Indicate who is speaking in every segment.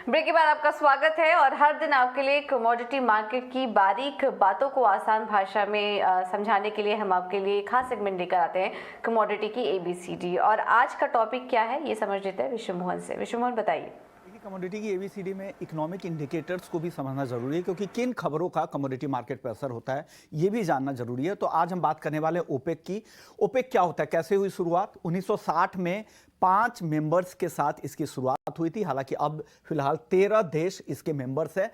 Speaker 1: Break के बाद आपका स्वागत है और हर दिन आपके लिए कमोडिटी मार्केट की बारीक बातों को आसान भाषा में समझाने के लिए हम आपके लिए खास सेगमेंट लेकर आते हैं कमोडिटी की एबीसीडी। और आज का टॉपिक क्या है ये समझ लेते हैं विश्व मोहन से। विश्व मोहन बताइए।
Speaker 2: कमोडिटी की एबीसीडी में इकोनॉमिक इंडिकेटर्स को भी समझना जरूरी है, क्योंकि किन खबरों का कमोडिटी मार्केट पर असर होता है ये भी जानना जरूरी है। तो आज हम बात करने वाले ओपेक की। ओपेक क्या होता है, कैसे हुई शुरुआत? 1960 में 5 मेंबर्स के साथ इसकी शुरुआत हुई थी। हालांकि अब फिलहाल 13 देश इसके मेंबर्स हैं।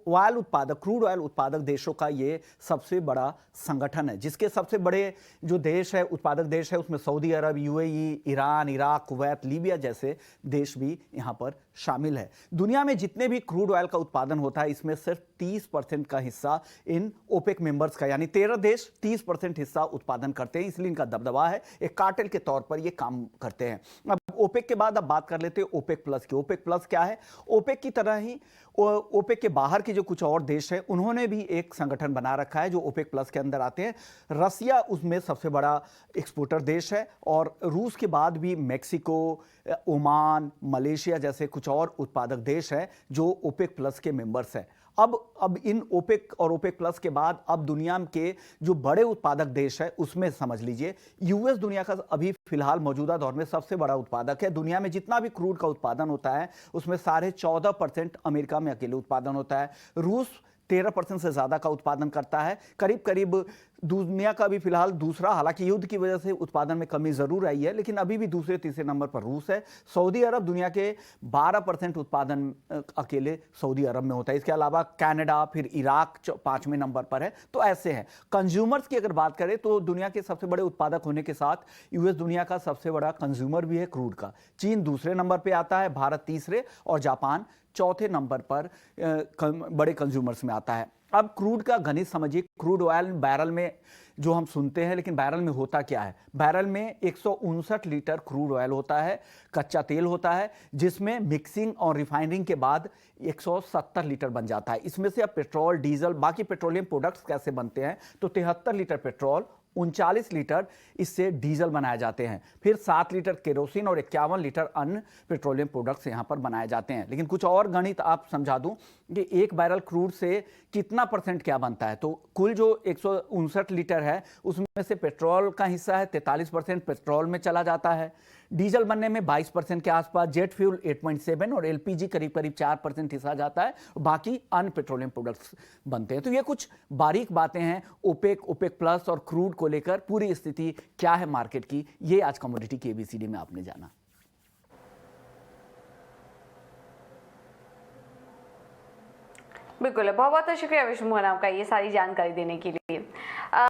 Speaker 2: ऑयल उत्पादक, क्रूड ऑयल उत्पादक देशों का ये सबसे बड़ा संगठन है, जिसके सबसे बड़े जो देश है, उत्पादक देश है, उसमें Saudi Arab, UAE, Iran, Iraq, Kuwait, Libya जैसे देश भी यहाँ पर शामिल है। दुनिया में जितने भी क्रूड ऑयल का उत्पादन होता है, इसमें सिर्फ 30% का हिस्सा इन ओपेक मेंबर्स का, यानी 13 देश 30% हिस्सा उत्पादन करते हैं। इसलिए इनका दबदबा है, एक कार्टेल के तौर पर ये काम करते हैं। अब ओपेक के बाद अब बात कर लेते हैं ओपेक प्लस की। ओपेक प्लस क्या है? ओपेक की तरह ही ओपेक के बाहर के जो कुछ और देश हैं, उन्होंने भी एक संगठन बना रखा है जो ओपेक प्लस के अंदर आते हैं। रसिया उसमें सबसे बड़ा एक्सपोर्टर देश है, और रूस के बाद भी मेक्सिको, ओमान, मलेशिया जैसे कुछ और उत्पादक देश हैं जो ओपेक प्लस के मेंबर्स हैं। अब इन ओपेक और ओपेक प्लस के बाद अब दुनिया के जो बड़े उत्पादक देश है उसमें समझ लीजिए यूएस दुनिया का अभी फिलहाल मौजूदा दौर में सबसे बड़ा उत्पादक है। दुनिया में जितना भी क्रूड का उत्पादन होता है उसमें 14.5% अमेरिका में अकेले उत्पादन होता है। रूस 13% से ज्यादा का उत्पादन करता है। करीब करीब दुनिया का भी फिलहाल दूसरा, हालांकि युद्ध की वजह से उत्पादन में कमी जरूर आई है, लेकिन अभी भी दूसरे तीसरे नंबर पर रूस है। सऊदी अरब दुनिया के 12% उत्पादन अकेले सऊदी अरब में होता है। इसके अलावा कनाडा, फिर इराक 5वें नंबर पर है। तो ऐसे हैं। कंज्यूमर्स की अगर बात करें तो दुनिया के सबसे बड़े उत्पादक होने के साथ यूएस दुनिया का सबसे बड़ा कंज्यूमर भी है क्रूड का। चीन दूसरे नंबर पर आता है, भारत तीसरे और जापान चौथे नंबर पर बड़े कंज्यूमर्स में आता है। अब क्रूड का गणित समझिए। क्रूड ऑयल बैरल में जो हम सुनते हैं, लेकिन बैरल में होता क्या है? बैरल में 159 लीटर क्रूड ऑयल होता है, कच्चा तेल होता है, जिसमें मिक्सिंग और रिफाइनिंग के बाद 170 लीटर बन जाता है। इसमें से अब पेट्रोल, डीजल, बाकी पेट्रोलियम प्रोडक्ट्स कैसे बनते हैं? तो 73 लीटर पेट्रोल, 39 लीटर इससे डीजल बनाए जाते हैं, फिर 7 लीटर केरोसिन और 51 लीटर अन्य पेट्रोलियम प्रोडक्ट्स यहां पर बनाए जाते हैं। लेकिन कुछ और गणित आप समझा दूं कि एक बैरल क्रूड से कितना परसेंट क्या बनता है। तो कुल जो 159 लीटर है उसमें से पेट्रोल का हिस्सा है 43%, पेट्रोल में चला जाता है। डीजल बनने में 22% के आसपास, जेट फ्यूल 8.7 और एलपीजी करीब करीब 4% हिस्सा जाता है। बाकी अन्य पेट्रोलियम प्रोडक्ट्स बनते हैं। तो ये कुछ बारीक बातें हैं ओपेक, ओपेक प्लस और क्रूड को लेकर। पूरी स्थिति क्या है मार्केट की, ये आज कमोडिटी की एबीसीडी में आपने जाना।
Speaker 1: बिल्कुल, बहुत बहुत शुक्रिया विश्व मोहन आपका ये सारी जानकारी देने के लिए।